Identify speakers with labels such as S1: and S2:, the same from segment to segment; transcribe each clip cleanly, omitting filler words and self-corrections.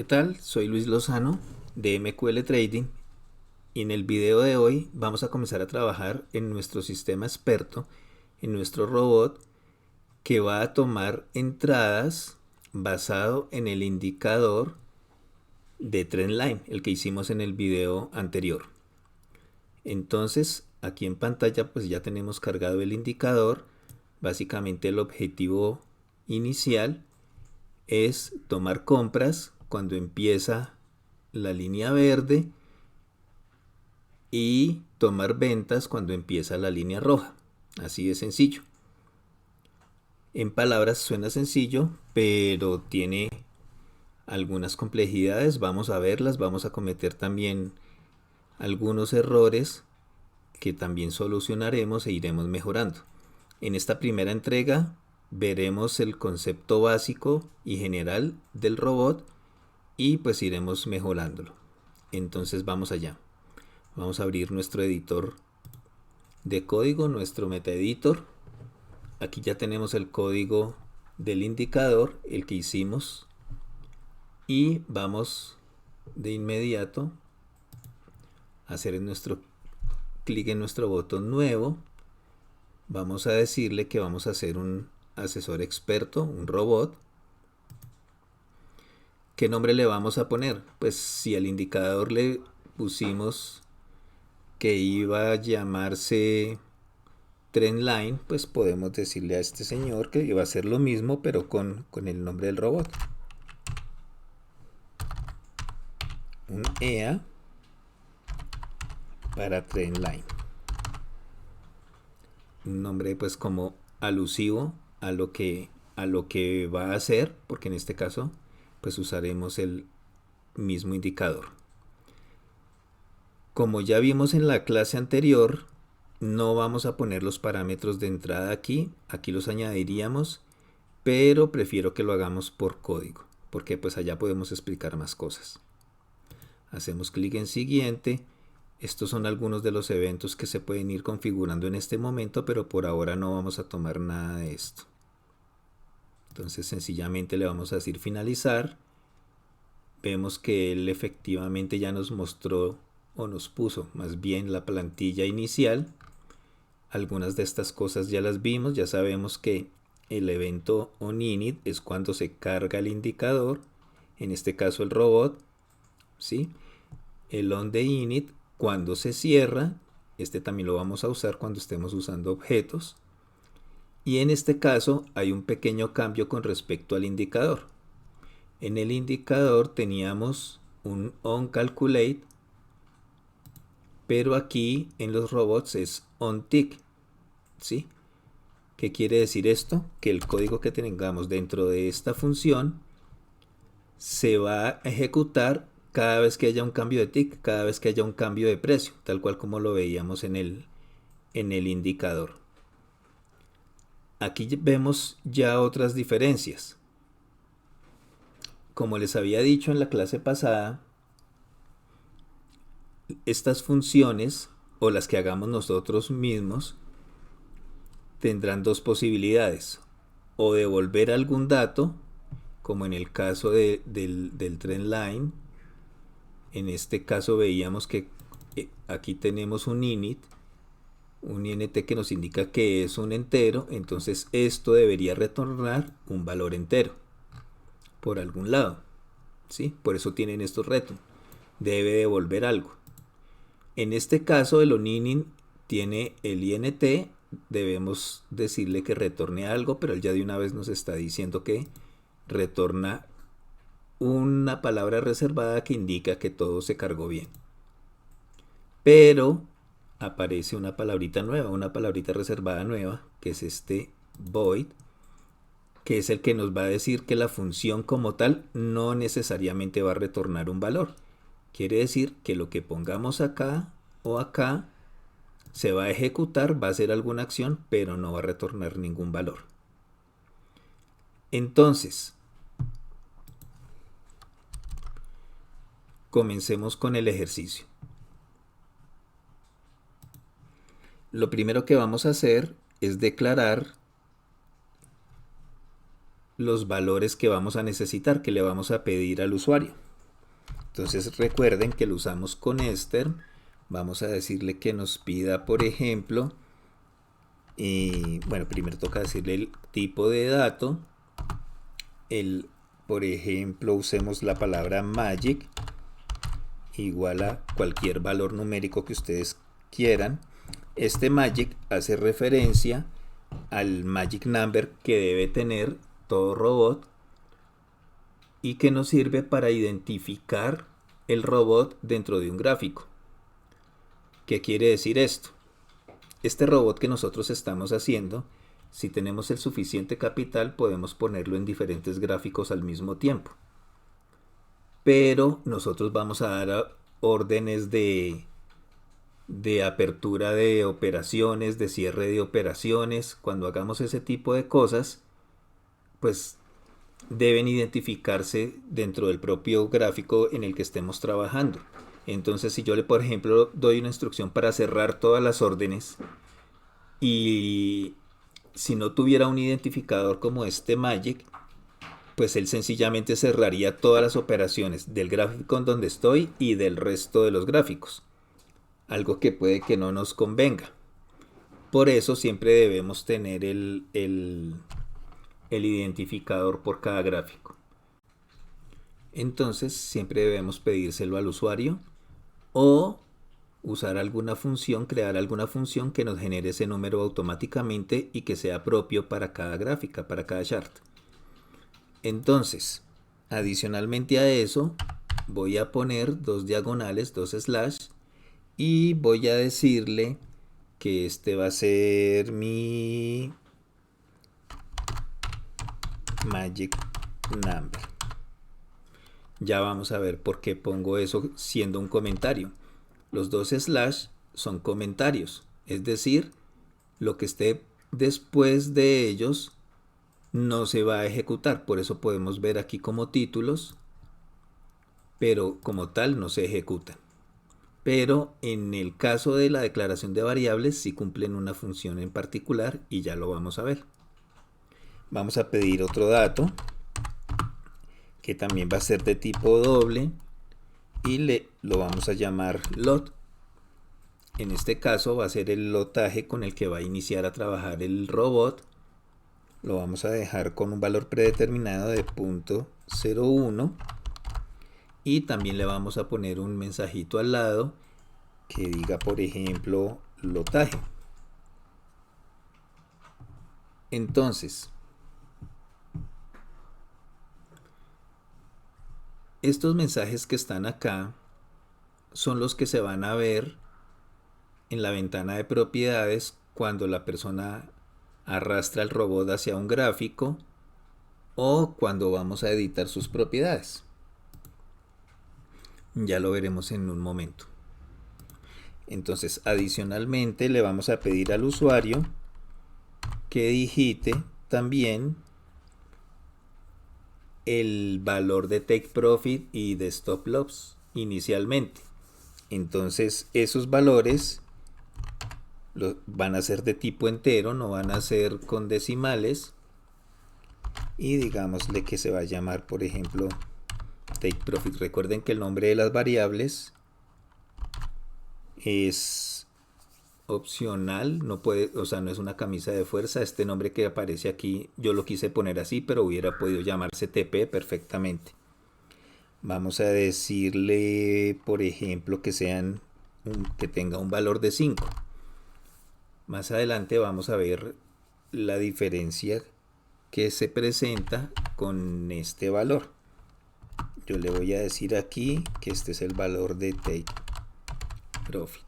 S1: ¿Qué tal? Soy Luis Lozano de MQL Trading y en el video de hoy vamos a comenzar a trabajar en nuestro sistema experto, en nuestro robot que va a tomar entradas basado en el indicador de Trendline, el que hicimos en el video anterior. Entonces aquí en pantalla pues ya tenemos cargado el indicador. Básicamente el objetivo inicial es tomar compras cuando empieza la línea verde y tomar ventas cuando empieza la línea roja. Así de sencillo. En palabras suena sencillo, pero tiene algunas complejidades. Vamos a verlas, vamos a cometer también algunos errores que también solucionaremos e iremos mejorando. En esta primera entrega veremos el concepto básico y general del robot y pues iremos mejorándolo. Entonces vamos allá. Vamos a abrir nuestro editor de código, nuestro MetaEditor. Aquí ya tenemos el código del indicador, el que hicimos, y vamos de inmediato a hacer nuestro clic en nuestro botón nuevo. Vamos a decirle que vamos a hacer un asesor experto, un robot. ¿Qué nombre le vamos a poner? Pues si al indicador le pusimos que iba a llamarse Trendline, pues podemos decirle a este señor que iba a hacer lo mismo, pero con el nombre del robot. Un EA para Trendline. Un nombre pues como alusivo a lo que va a hacer, porque en este caso pues usaremos el mismo indicador. Como ya vimos en la clase anterior, no vamos a poner los parámetros de entrada aquí los añadiríamos, pero prefiero que lo hagamos por código, porque pues allá podemos explicar más cosas. Hacemos clic en siguiente. Estos son algunos de los eventos que se pueden ir configurando en este momento, pero por ahora no vamos a tomar nada de esto. Entonces sencillamente le vamos a decir finalizar. Vemos que él efectivamente ya nos mostró o nos puso más bien la plantilla inicial. Algunas de estas cosas ya las vimos, ya sabemos que el evento onInit es cuando se carga el indicador, en este caso el robot, ¿sí? El onDeInit cuando se cierra, este también lo vamos a usar cuando estemos usando objetos. Y en este caso hay un pequeño cambio con respecto al indicador. En el indicador teníamos un onCalculate, pero aquí en los robots es onTick, ¿sí? ¿Qué quiere decir esto? Que el código que tengamos dentro de esta función se va a ejecutar cada vez que haya un cambio de tick, cada vez que haya un cambio de precio, tal cual como lo veíamos en el indicador. Aquí vemos ya otras diferencias. Como les había dicho en la clase pasada, estas funciones o las que hagamos nosotros mismos tendrán dos posibilidades: o devolver algún dato, como en el caso del Trendline. En este caso veíamos que aquí tenemos un init que nos indica que es un entero, entonces esto debería retornar un valor entero por algún lado, ¿sí? Por eso tienen estos retos, debe devolver algo. En este caso el onInit tiene el int, debemos decirle que retorne algo, pero él ya de una vez nos está diciendo que retorna una palabra reservada que indica que todo se cargó bien. Pero aparece una palabrita nueva, una palabrita reservada nueva, que es este void, que es el que nos va a decir que la función como tal no necesariamente va a retornar un valor. Quiere decir que lo que pongamos acá o acá se va a ejecutar, va a hacer alguna acción, pero no va a retornar ningún valor. Entonces, comencemos con el ejercicio. Lo primero que vamos a hacer es declarar los valores que vamos a necesitar, que le vamos a pedir al usuario. Entonces recuerden que lo usamos con Esther. Vamos a decirle que nos pida, por ejemplo, bueno, primero toca decirle el tipo de dato. Por ejemplo, usemos la palabra magic igual a cualquier valor numérico que ustedes quieran. Este magic hace referencia al magic number que debe tener todo robot y que nos sirve para identificar el robot dentro de un gráfico. ¿Qué quiere decir esto? Este robot que nosotros estamos haciendo, si tenemos el suficiente capital, podemos ponerlo en diferentes gráficos al mismo tiempo. Pero nosotros vamos a dar órdenes de apertura de operaciones, de cierre de operaciones. Cuando hagamos ese tipo de cosas, pues deben identificarse dentro del propio gráfico en el que estemos trabajando. Entonces, si yo por ejemplo, doy una instrucción para cerrar todas las órdenes y si no tuviera un identificador como este magic, pues él sencillamente cerraría todas las operaciones del gráfico en donde estoy y del resto de los gráficos. Algo que puede que no nos convenga. Por eso siempre debemos tener el identificador por cada gráfico. Entonces siempre debemos pedírselo al usuario o usar alguna función, crear alguna función que nos genere ese número automáticamente y que sea propio para cada gráfica, para cada chart. Entonces, adicionalmente a eso, voy a poner dos diagonales, dos slash, y voy a decirle que este va a ser mi magic number. Ya vamos a ver por qué pongo eso siendo un comentario. Los dos slash son comentarios, es decir, lo que esté después de ellos no se va a ejecutar. Por eso podemos ver aquí como títulos, pero como tal no se ejecutan. Pero en el caso de la declaración de variables sí cumplen una función en particular y ya lo vamos a ver. Vamos a pedir otro dato que también va a ser de tipo doble y lo vamos a llamar lot. En este caso va a ser el lotaje con el que va a iniciar a trabajar el robot. Lo vamos a dejar con un valor predeterminado de 0.01 y también le vamos a poner un mensajito al lado que diga, por ejemplo, lotaje. Entonces, estos mensajes que están acá son los que se van a ver en la ventana de propiedades cuando la persona arrastra el robot hacia un gráfico o cuando vamos a editar sus propiedades. Ya lo veremos en un momento. Entonces, adicionalmente le vamos a pedir al usuario que digite también el valor de take profit y de stop loss inicialmente. Entonces, esos valores van a ser de tipo entero, no van a ser con decimales. Y digámosle que se va a llamar, por ejemplo, take profit. Recuerden que el nombre de las variables es opcional, no puede, o sea, no es una camisa de fuerza. Este nombre que aparece aquí yo lo quise poner así, pero hubiera podido llamarse TP perfectamente. Vamos a decirle, por ejemplo, que tenga un valor de 5. Más adelante vamos a ver la diferencia que se presenta con este valor. Yo le voy a decir aquí que este es el valor de take profit.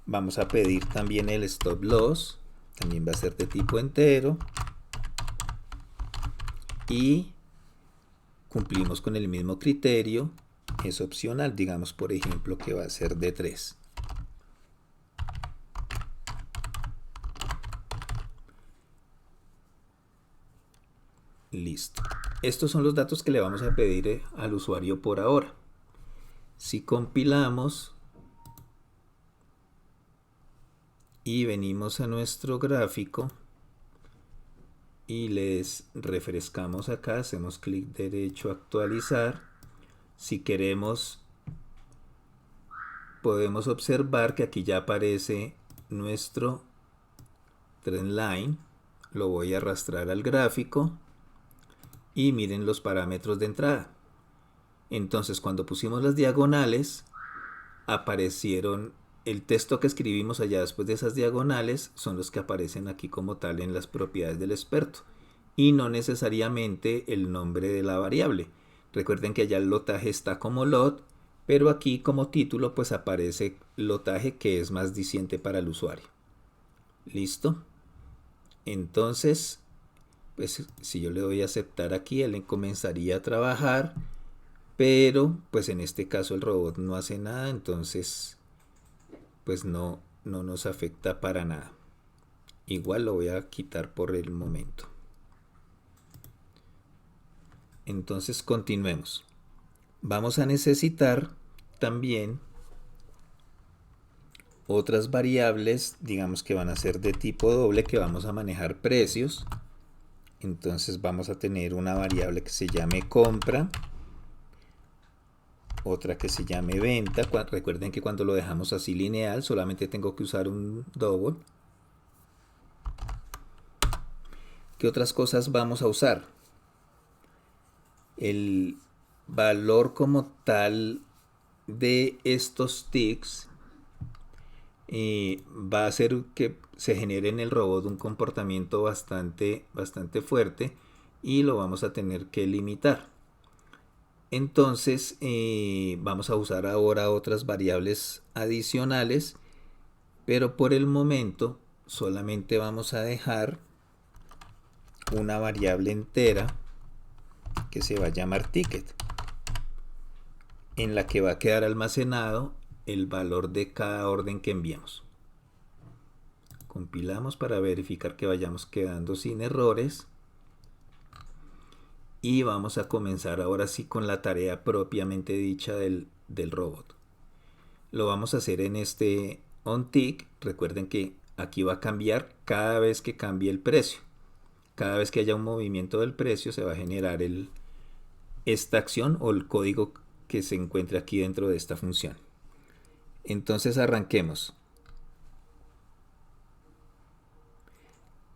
S1: Vamos a pedir también el stop loss, también va a ser de tipo entero y cumplimos con el mismo criterio, es opcional, digamos por ejemplo que va a ser de 3. Listo. Estos son los datos que le vamos a pedir al usuario por ahora. Si compilamos y venimos a nuestro gráfico y les refrescamos acá, hacemos clic derecho, actualizar, Si queremos, podemos observar que aquí ya aparece nuestro trendline. Lo voy a arrastrar al gráfico y miren los parámetros de entrada. Entonces, cuando pusimos las diagonales, aparecieron el texto que escribimos allá después de esas diagonales, son los que aparecen aquí como tal en las propiedades del experto, y no necesariamente el nombre de la variable. Recuerden que allá el lotaje está como lot, pero aquí como título pues aparece lotaje, que es más diciente para el usuario. ¿Listo? Entonces, pues si yo le doy a aceptar aquí, él comenzaría a trabajar, pero pues en este caso el robot no hace nada, entonces pues no nos afecta para nada. Igual lo voy a quitar por el momento. Entonces continuemos. Vamos a necesitar también otras variables, digamos que van a ser de tipo doble, que vamos a manejar precios. Entonces vamos a tener una variable que se llame compra, otra que se llame venta. Recuerden que cuando lo dejamos así lineal solamente tengo que usar un double. ¿Qué otras cosas vamos a usar? El valor como tal de estos ticks va a hacer que se genere en el robot un comportamiento bastante fuerte, y lo vamos a tener que limitar. Entonces vamos a usar ahora otras variables adicionales, pero por el momento solamente vamos a dejar una variable entera que se va a llamar ticket, en la que va a quedar almacenado el valor de cada orden que enviamos. Compilamos para verificar que vayamos quedando sin errores. Y vamos a comenzar ahora sí con la tarea propiamente dicha del robot. Lo vamos a hacer en este onTick. Recuerden que aquí va a cambiar cada vez que cambie el precio. Cada vez que haya un movimiento del precio se va a generar esta acción o el código que se encuentre aquí dentro de esta función. Entonces arranquemos.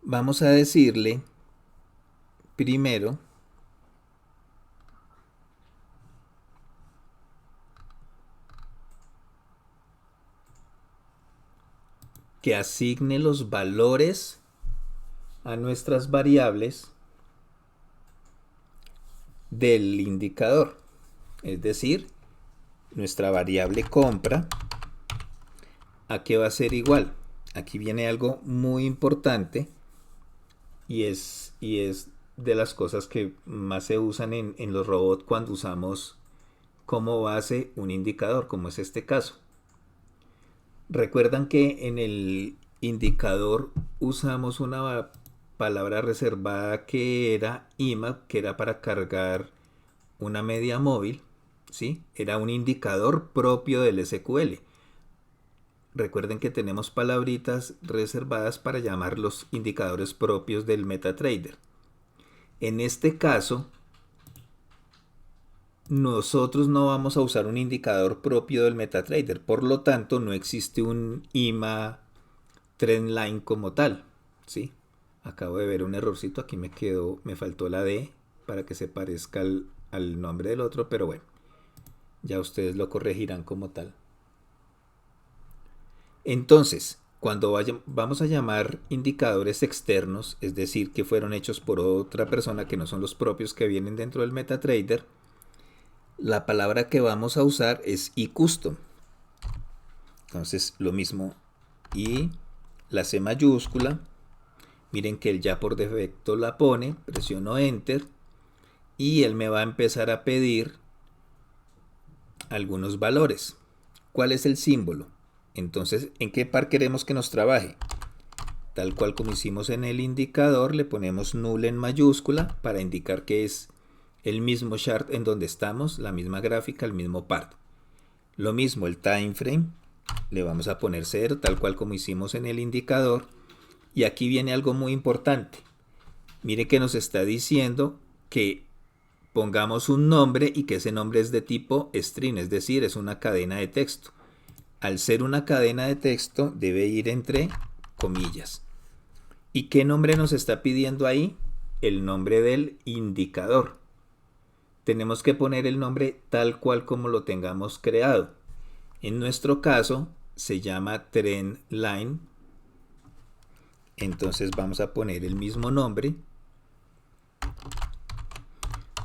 S1: Vamos a decirle primero que asigne los valores a nuestras variables del indicador. Es decir, nuestra variable compra, ¿a qué va a ser igual? Aquí viene algo muy importante y es de las cosas que más se usan en los robots cuando usamos como base un indicador, como es este caso. Recuerdan que en el indicador usamos una palabra reservada que era IMAP, que era para cargar una media móvil, ¿sí? Era un indicador propio del SQL. Recuerden que tenemos palabritas reservadas para llamar los indicadores propios del MetaTrader. En este caso, nosotros no vamos a usar un indicador propio del MetaTrader, por lo tanto no existe un IMA Trendline como tal, ¿sí? Acabo de ver un errorcito, aquí me faltó la D para que se parezca al nombre del otro, pero bueno, ya ustedes lo corregirán como tal. Entonces, cuando vamos a llamar indicadores externos, es decir, que fueron hechos por otra persona que no son los propios que vienen dentro del MetaTrader, la palabra que vamos a usar es iCustom. Entonces, lo mismo, y la C mayúscula, miren que él ya por defecto la pone, presiono Enter, y él me va a empezar a pedir algunos valores. ¿Cuál es el símbolo? Entonces, ¿en qué par queremos que nos trabaje? Tal cual como hicimos en el indicador, le ponemos null en mayúscula para indicar que es el mismo chart en donde estamos, la misma gráfica, el mismo par. Lo mismo el time frame, le vamos a poner 0, tal cual como hicimos en el indicador. Y aquí viene algo muy importante. Mire que nos está diciendo que pongamos un nombre y que ese nombre es de tipo string, es decir, es una cadena de texto. Al ser una cadena de texto debe ir entre comillas. ¿Y qué nombre nos está pidiendo ahí? El nombre del indicador. Tenemos que poner el nombre tal cual como lo tengamos creado. En nuestro caso se llama trend line. Entonces vamos a poner el mismo nombre.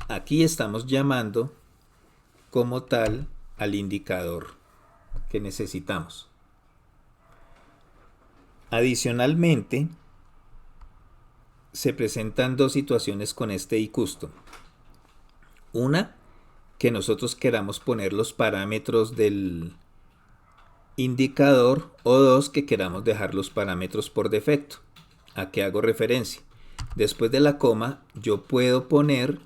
S1: Aquí estamos llamando como tal al indicador que necesitamos. Adicionalmente, se presentan dos situaciones con este iCustom. Una, que nosotros queramos poner los parámetros del indicador, o dos, que queramos dejar los parámetros por defecto. ¿A qué hago referencia? Después de la coma, yo puedo poner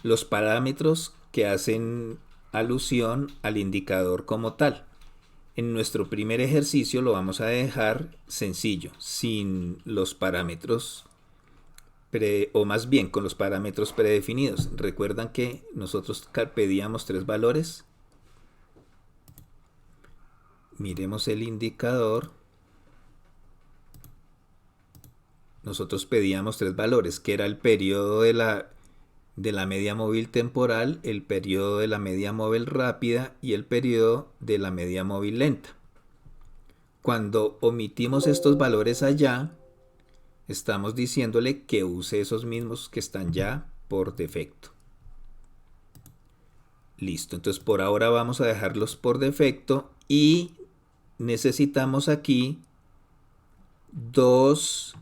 S1: los parámetros que hacen alusión al indicador como tal. En nuestro primer ejercicio lo vamos a dejar sencillo, sin los parámetros o más bien con los parámetros predefinidos. Recuerdan que nosotros pedíamos 3 valores. Miremos el indicador. Nosotros pedíamos 3 valores, que era el periodo de la media móvil temporal, el periodo de la media móvil rápida y el periodo de la media móvil lenta. Cuando omitimos estos valores allá, estamos diciéndole que use esos mismos que están ya por defecto. Listo, entonces por ahora vamos a dejarlos por defecto y necesitamos aquí 2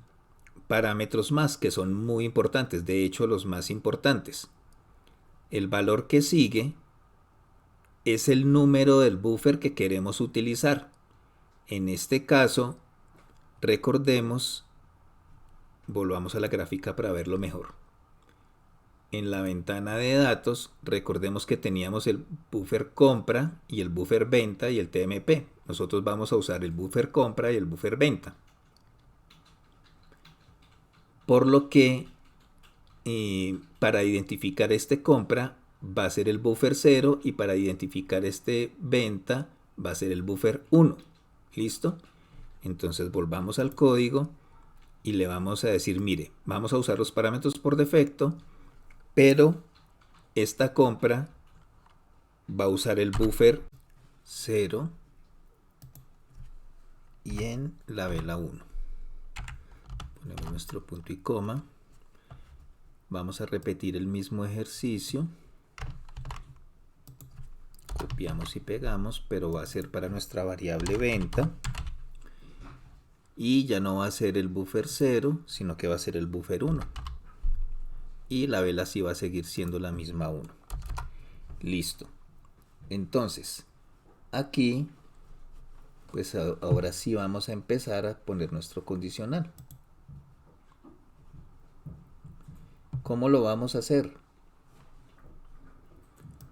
S1: parámetros más que son muy importantes, de hecho los más importantes. El valor que sigue es el número del buffer que queremos utilizar. En este caso, recordemos, volvamos a la gráfica para verlo mejor. En la ventana de datos, recordemos que teníamos el buffer compra y el buffer venta y el TMP. Nosotros vamos a usar el buffer compra y el buffer venta. Por lo que para identificar este compra va a ser el buffer 0 y para identificar este venta va a ser el buffer 1. ¿Listo? Entonces volvamos al código y le vamos a decir, mire, vamos a usar los parámetros por defecto, pero esta compra va a usar el buffer 0 y en la vela 1. Ponemos nuestro punto y coma. Vamos a repetir el mismo ejercicio. Copiamos y pegamos, pero va a ser para nuestra variable venta. Y ya no va a ser el buffer 0, sino que va a ser el buffer 1. Y la vela sí va a seguir siendo la misma 1. Listo. Entonces, aquí, pues ahora sí vamos a empezar a poner nuestro condicional. ¿Cómo lo vamos a hacer?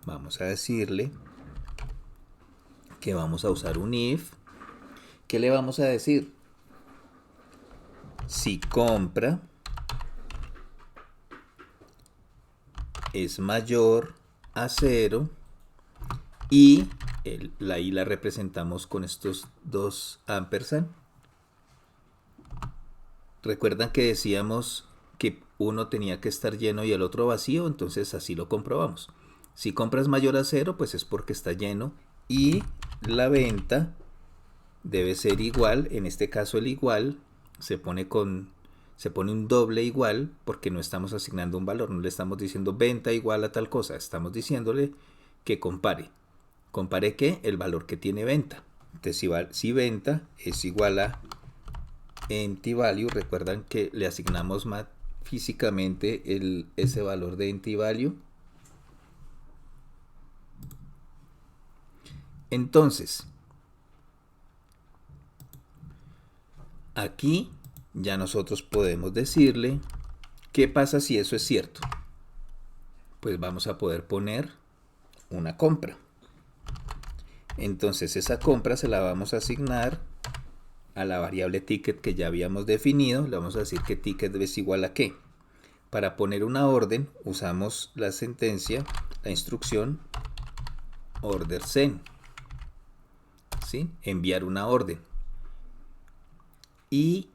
S1: Vamos a decirle que vamos a usar un if. ¿Qué le vamos a decir? Si compra es mayor a 0 y la i la representamos con estos 2 ampersand. Recuerdan que decíamos que uno tenía que estar lleno y el otro vacío, entonces así lo comprobamos. Si compra es mayor a 0, pues es porque está lleno y la venta debe ser igual. En este caso el igual se pone un doble igual porque no estamos asignando un valor, no le estamos diciendo venta igual a tal cosa, estamos diciéndole que compare. ¿Compare qué? El valor que tiene venta. Entonces si venta es igual a empty value, recuerdan que le asignamos físicamente ese valor de empty value. Entonces, aquí ya nosotros podemos decirle qué pasa si eso es cierto. Pues vamos a poder poner una compra. Entonces esa compra se la vamos a asignar a la variable ticket que ya habíamos definido. Le vamos a decir que ticket es igual a qué. para poner una orden usamos la sentencia, la instrucción order send, ¿sí? Enviar una orden. Y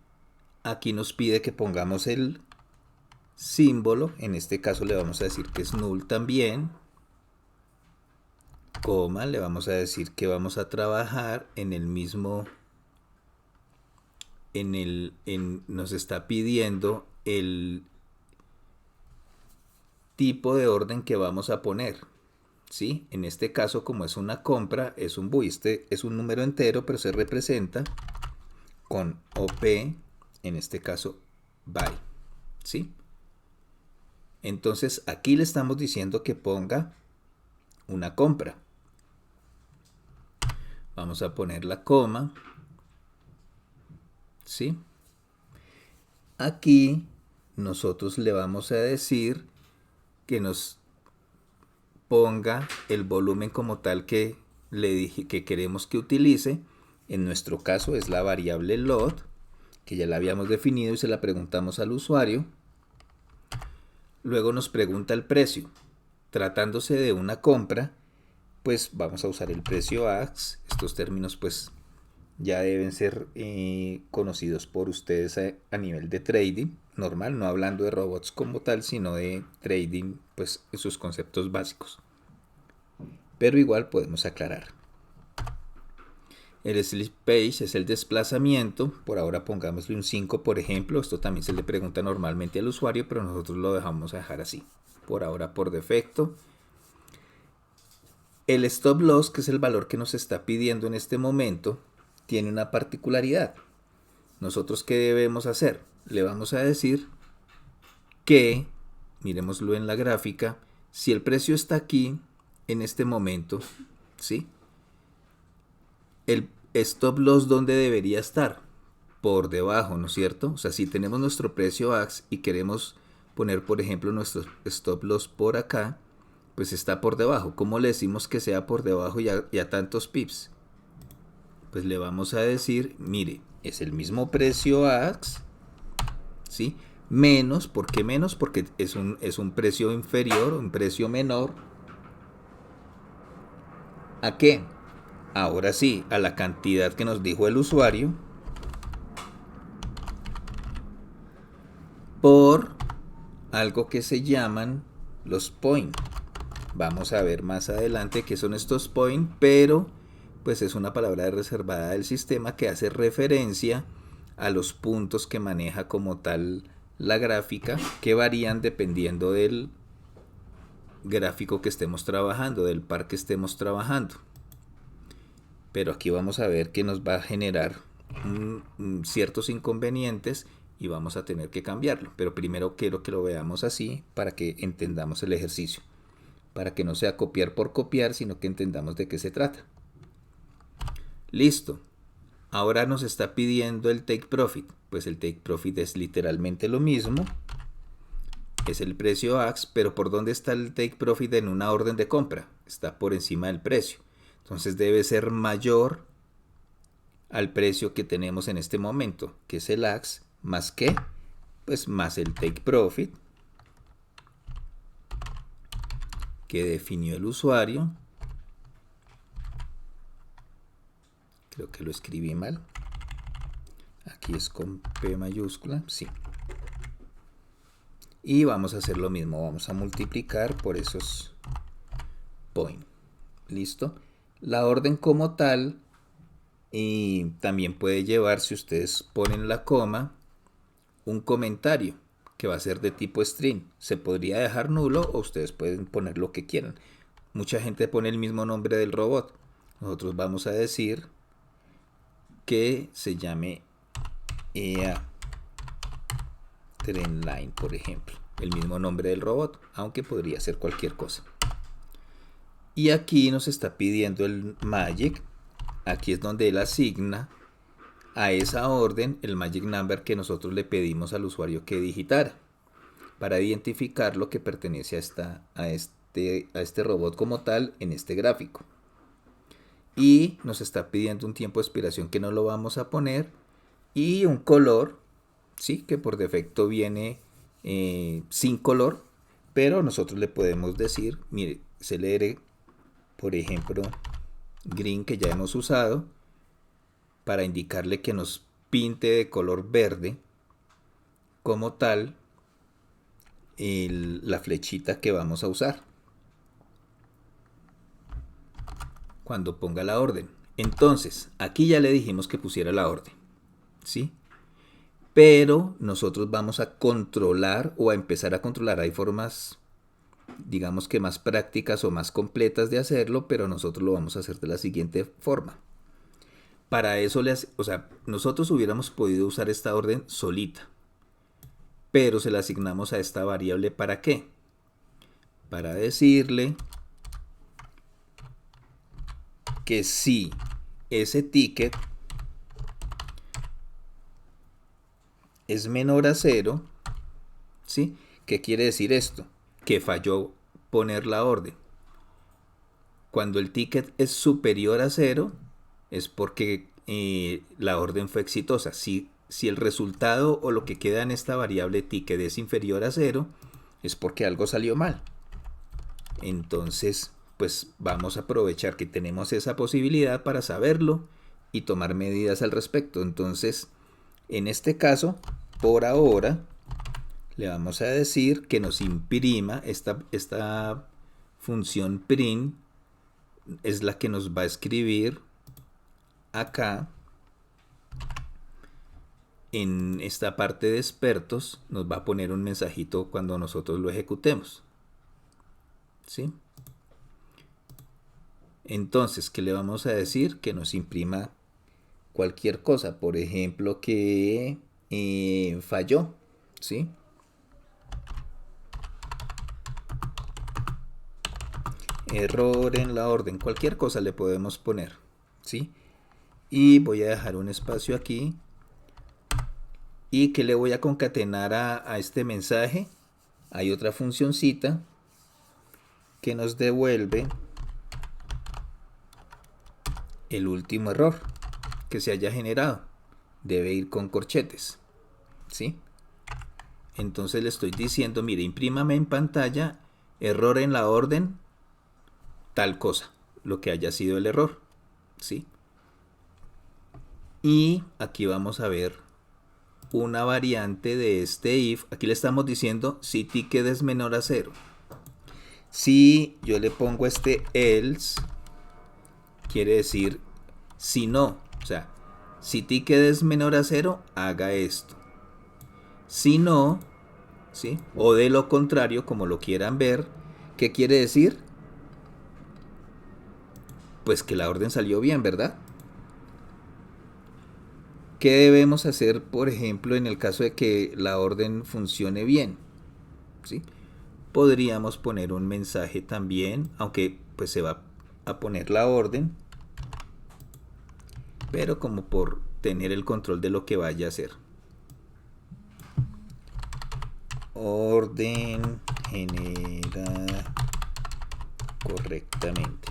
S1: aquí nos pide que pongamos el símbolo, en este caso le vamos a decir que es null también, coma, le vamos a decir que vamos a trabajar en el mismo, nos está pidiendo el tipo de orden que vamos a poner, ¿sí? En este caso, como es una compra, es un buy, este es un número entero, pero se representa con OP, en este caso buy, ¿sí? Entonces aquí le estamos diciendo que ponga una compra. Vamos a poner la coma, ¿sí? Aquí nosotros le vamos a decir que nos ponga el volumen como tal que le dije que queremos que utilice. En nuestro caso es la variable load, que ya la habíamos definido y se la preguntamos al usuario. Luego nos pregunta el precio. Tratándose de una compra, pues vamos a usar el precio AX. Estos términos pues ya deben ser conocidos por ustedes a nivel de trading normal, no hablando de robots como tal, sino de trading pues en sus conceptos básicos. Pero igual podemos aclarar. El slip page es el desplazamiento, por ahora pongámosle un 5 por ejemplo, esto también se le pregunta normalmente al usuario, pero nosotros lo dejamos a dejar así, por ahora por defecto. El stop loss, que es el valor que nos está pidiendo en este momento, tiene una particularidad. ¿Nosotros qué debemos hacer? Le vamos a decir que, miremoslo en la gráfica, si el precio está aquí, en este momento, ¿sí? El stop loss, ¿dónde debería estar? Por debajo, ¿no es cierto? O sea, si tenemos nuestro precio AX y queremos poner, por ejemplo, nuestro stop loss por acá, pues está por debajo. ¿Cómo le decimos que sea por debajo y a tantos pips? Pues le vamos a decir, mire, es el mismo precio AX, ¿sí? Menos, ¿por qué menos? Porque es un precio inferior, un precio menor. ¿A qué? Ahora sí, a la cantidad que nos dijo el usuario por algo que se llaman los point. Vamos a ver más adelante qué son estos point, pero pues es una palabra reservada del sistema que hace referencia a los puntos que maneja como tal la gráfica, que varían dependiendo del gráfico que estemos trabajando, del par que estemos trabajando. Pero aquí vamos a ver que nos va a generar ciertos inconvenientes y vamos a tener que cambiarlo. Pero primero quiero que lo veamos así para que entendamos el ejercicio. Para que no sea copiar por copiar, sino que entendamos de qué se trata. Listo. Ahora nos está pidiendo el take profit. Pues el take profit es literalmente lo mismo. Es el precio AX, pero ¿por dónde está el take profit en una orden de compra? Está por encima del precio. Entonces debe ser mayor al precio que tenemos en este momento, que es el AX, más que, pues más el take profit que definió el usuario. Creo que lo escribí mal. Aquí es con P mayúscula, sí. Y vamos a hacer lo mismo, vamos a multiplicar por esos point. ¿Listo? La orden como tal y también puede llevar, si ustedes ponen la coma, un comentario que va a ser de tipo string. Se podría dejar nulo o ustedes pueden poner lo que quieran. Mucha gente pone el mismo nombre del robot. Nosotros vamos a decir que se llame EA Trendline, por ejemplo. El mismo nombre del robot, aunque podría ser cualquier cosa. Y aquí nos está pidiendo el magic. Aquí es donde él asigna a esa orden el magic number que nosotros le pedimos al usuario que digitara para identificar lo que pertenece a este robot como tal en este gráfico. Y nos está pidiendo un tiempo de expiración que no lo vamos a poner y un color, sí, que por defecto viene sin color, pero nosotros le podemos decir, mire, CLR, por ejemplo, green, que ya hemos usado, para indicarle que nos pinte de color verde como tal la flechita que vamos a usar cuando ponga la orden. Entonces, aquí ya le dijimos que pusiera la orden, ¿sí? Pero nosotros vamos a controlar o a empezar a controlar. Hay formas, digamos que más prácticas o más completas de hacerlo, pero nosotros lo vamos a hacer de la siguiente forma. Para eso, o sea, nosotros hubiéramos podido usar esta orden solita, pero se la asignamos a esta variable. ¿Para qué? Para decirle que si ese ticket es menor a 0, ¿sí? ¿Qué quiere decir esto? Que falló poner la orden. Cuando el ticket es superior a 0, es porque la orden fue exitosa. Si el resultado o lo que queda en esta variable ticket es inferior a 0, es porque algo salió mal. Entonces, pues vamos a aprovechar que tenemos esa posibilidad para saberlo y tomar medidas al respecto. Entonces, en este caso, por ahora, le vamos a decir que nos imprima esta función print, es la que nos va a escribir acá en esta parte de expertos, nos va a poner un mensajito cuando nosotros lo ejecutemos, ¿sí? Entonces, ¿qué le vamos a decir? Que nos imprima cualquier cosa, por ejemplo, que falló, ¿sí? Error en la orden, cualquier cosa le podemos poner, ¿sí? Y voy a dejar un espacio aquí. ¿Y que le voy a concatenar a este mensaje? Hay otra funcioncita que nos devuelve el último error que se haya generado. Debe ir con corchetes, ¿sí? Entonces le estoy diciendo, mire, imprímame en pantalla error en la orden, tal cosa, lo que haya sido el error, ¿sí? Y aquí vamos a ver una variante de este if. Aquí le estamos diciendo si ticket es menor a 0. Si yo le pongo este else, quiere decir si no. O sea, si ticket es menor a 0, haga esto. Si no, ¿sí? O de lo contrario, como lo quieran ver, ¿qué quiere decir? Pues que la orden salió bien, ¿verdad? ¿Qué debemos hacer, por ejemplo, en el caso de que la orden funcione bien? ¿Sí? Podríamos poner un mensaje también, aunque pues se va a poner la orden, pero como por tener el control de lo que vaya a hacer. Orden genera correctamente.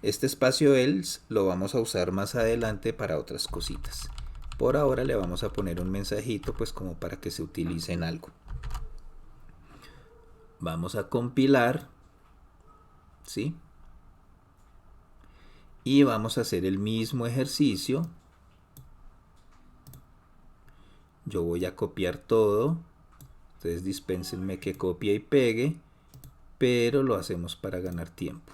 S1: Este espacio else lo vamos a usar más adelante para otras cositas. Por ahora le vamos a poner un mensajito pues como para que se utilice en algo. Vamos a compilar, ¿sí? Y vamos a hacer el mismo ejercicio. Yo voy a copiar todo. Entonces dispénsenme que copie y pegue, pero lo hacemos para ganar tiempo.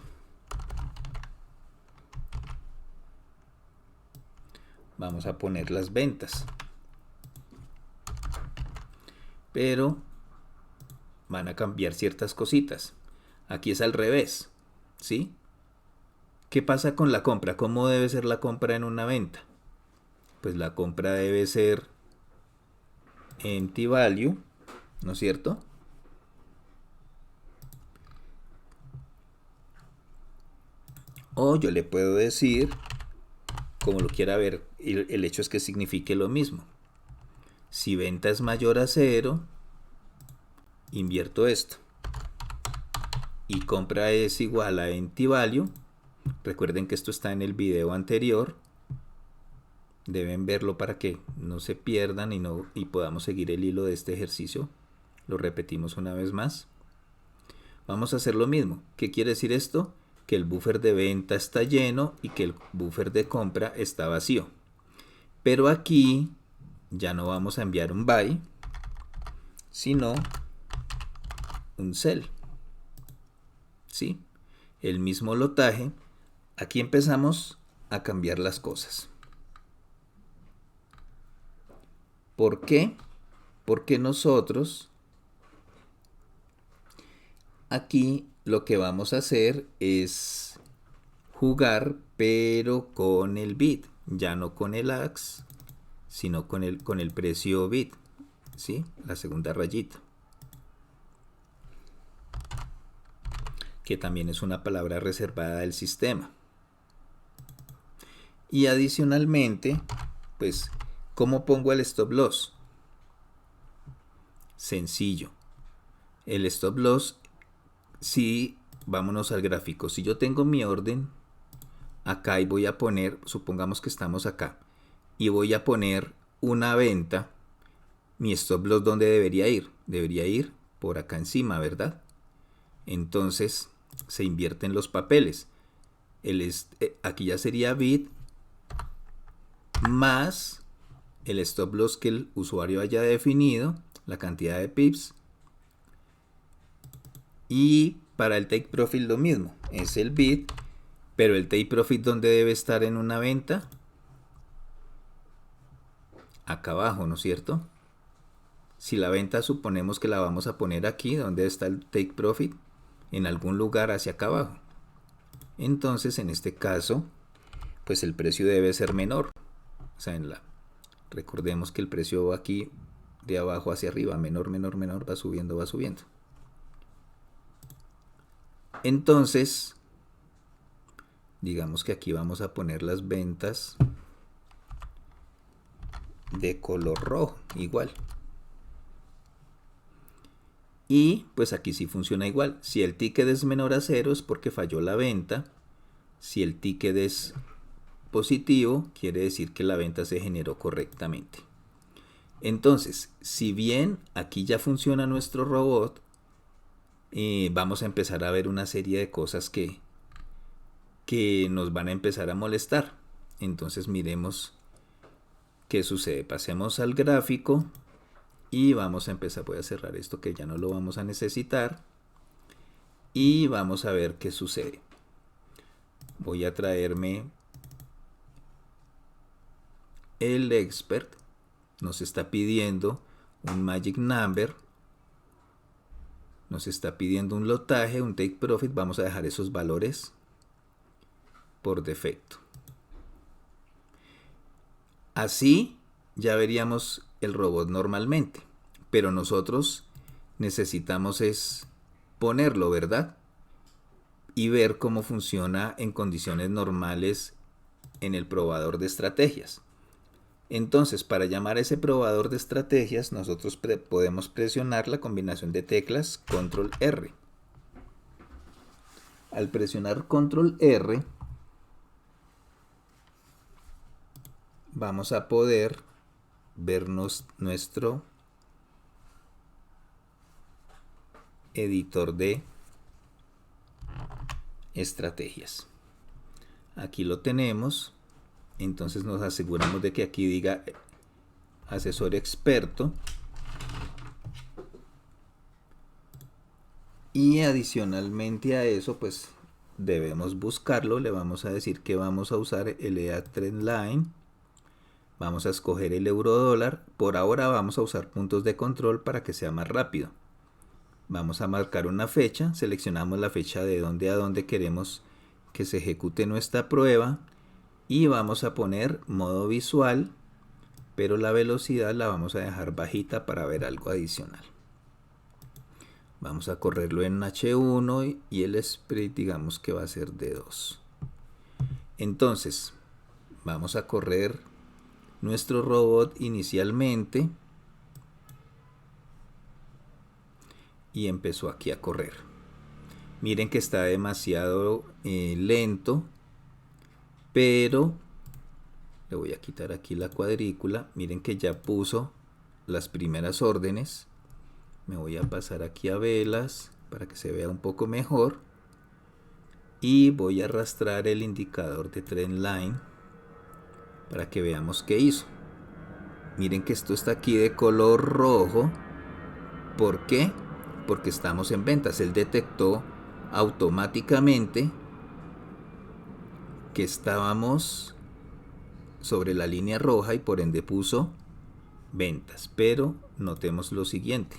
S1: Vamos a poner las ventas. Pero van a cambiar ciertas cositas. Aquí es al revés, ¿sí? ¿Qué pasa con la compra? ¿Cómo debe ser la compra en una venta? Pues la compra debe ser empty value, ¿no es cierto? O yo le puedo decir, como lo quiera ver, el hecho es que signifique lo mismo. Si venta es mayor a 0, invierto esto. Y compra es igual a empty value. Recuerden que esto está en el video anterior. Deben verlo para que no se pierdan y podamos seguir el hilo de este ejercicio Lo repetimos una vez más. Vamos a hacer lo mismo. ¿Qué quiere decir esto? Que el buffer de venta está lleno y que el buffer de compra está vacío. Pero aquí ya no vamos a enviar un buy, sino un sell. ¿Sí? El mismo lotaje. Aquí empezamos a cambiar las cosas. ¿Por qué? Porque nosotros aquí lo que vamos a hacer es jugar, pero con el bid, ya no con el ax, sino con el precio bid, ¿sí? La segunda rayita, que también es una palabra reservada del sistema. Y adicionalmente, pues, ¿cómo pongo el stop loss? Sencillo. El stop loss, si vámonos al gráfico, si yo tengo mi orden acá y voy a poner, supongamos que estamos acá, y voy a poner una venta, mi stop loss, ¿dónde debería ir? Debería ir por acá encima, ¿verdad? Entonces se invierten los papeles. Aquí ya sería bid más el stop loss que el usuario haya definido, la cantidad de pips. Y para el take profit lo mismo, es el bid, pero el take profit, ¿dónde debe estar en una venta? Acá abajo, ¿no es cierto? Si la venta suponemos que la vamos a poner aquí, donde está el take profit, en algún lugar hacia acá abajo. Entonces, en este caso, pues el precio debe ser menor. O sea, recordemos que el precio aquí de abajo hacia arriba, menor, menor, menor, va subiendo, va subiendo. Entonces, digamos que aquí vamos a poner las ventas de color rojo, igual. Y pues aquí sí funciona igual. Si el ticket es menor a 0 es porque falló la venta. Si el ticket es positivo, quiere decir que la venta se generó correctamente. Entonces, si bien aquí ya funciona nuestro robot, vamos a empezar a ver una serie de cosas que nos van a empezar a molestar. Entonces miremos qué sucede. Pasemos al gráfico. Y vamos a empezar, voy a cerrar esto que ya no lo vamos a necesitar. Y vamos a ver qué sucede. Voy a traerme el expert. Nos está pidiendo un magic number. Nos está pidiendo un lotaje, un take profit. Vamos a dejar esos valores por defecto. Así ya veríamos el robot normalmente, pero nosotros necesitamos es ponerlo, ¿verdad? Y ver cómo funciona en condiciones normales en el probador de estrategias. Entonces, para llamar a ese probador de estrategias, nosotros podemos presionar la combinación de teclas Control R. Al presionar Control R, vamos a poder vernos nuestro editor de estrategias. Aquí lo tenemos. Entonces nos aseguramos de que aquí diga asesor experto. Y adicionalmente a eso, pues debemos buscarlo. Le vamos a decir que vamos a usar el EA Trendline. Vamos a escoger el euro dólar. Por ahora vamos a usar puntos de control para que sea más rápido. Vamos a marcar una fecha. Seleccionamos la fecha de dónde a dónde queremos que se ejecute nuestra prueba. Y vamos a poner modo visual, pero la velocidad la vamos a dejar bajita para ver algo adicional. Vamos a correrlo en H1 y el sprint digamos que va a ser de 2. Entonces, vamos a correr nuestro robot inicialmente. Y empezó aquí a correr. Miren que está demasiado lento. Pero le voy a quitar aquí la cuadrícula. Miren que ya puso las primeras órdenes. Me voy a pasar aquí a velas para que se vea un poco mejor. Y voy a arrastrar el indicador de Trendline para que veamos qué hizo. Miren que esto está aquí de color rojo. ¿Por qué? Porque estamos en ventas. Él detectó automáticamente que estábamos sobre la línea roja y por ende puso ventas. Pero notemos lo siguiente.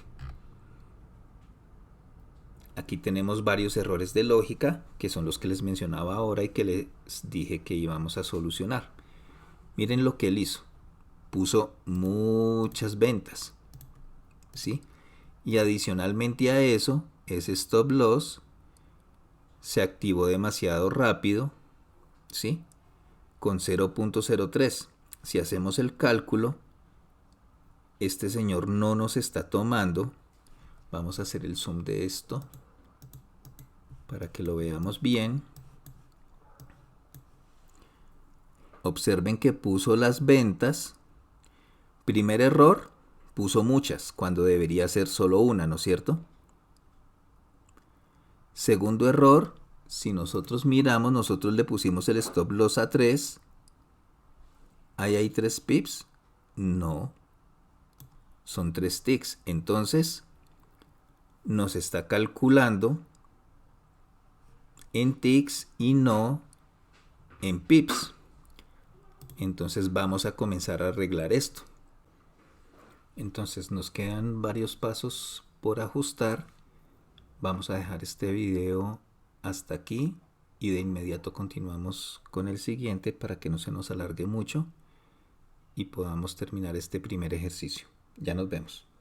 S1: Aquí tenemos varios errores de lógica, que son los que les mencionaba ahora y que les dije que íbamos a solucionar. Miren lo que él hizo. Puso muchas ventas, ¿sí? Y adicionalmente a eso, ese stop loss se activó demasiado rápido, ¿sí? Con 0.03. Si hacemos el cálculo, este señor no nos está tomando. Vamos a hacer el zoom de esto para que lo veamos bien. Observen que puso las ventas. Primer error, puso muchas cuando debería ser solo una, ¿no es cierto? Segundo error, si nosotros miramos, nosotros le pusimos el stop loss a 3. ¿Hay ahí 3 pips? No. Son 3 ticks. Entonces, nos está calculando en ticks y no en pips. Entonces vamos a comenzar a arreglar esto. Entonces nos quedan varios pasos por ajustar. Vamos a dejar este video hasta aquí y de inmediato continuamos con el siguiente para que no se nos alargue mucho y podamos terminar este primer ejercicio. Ya nos vemos.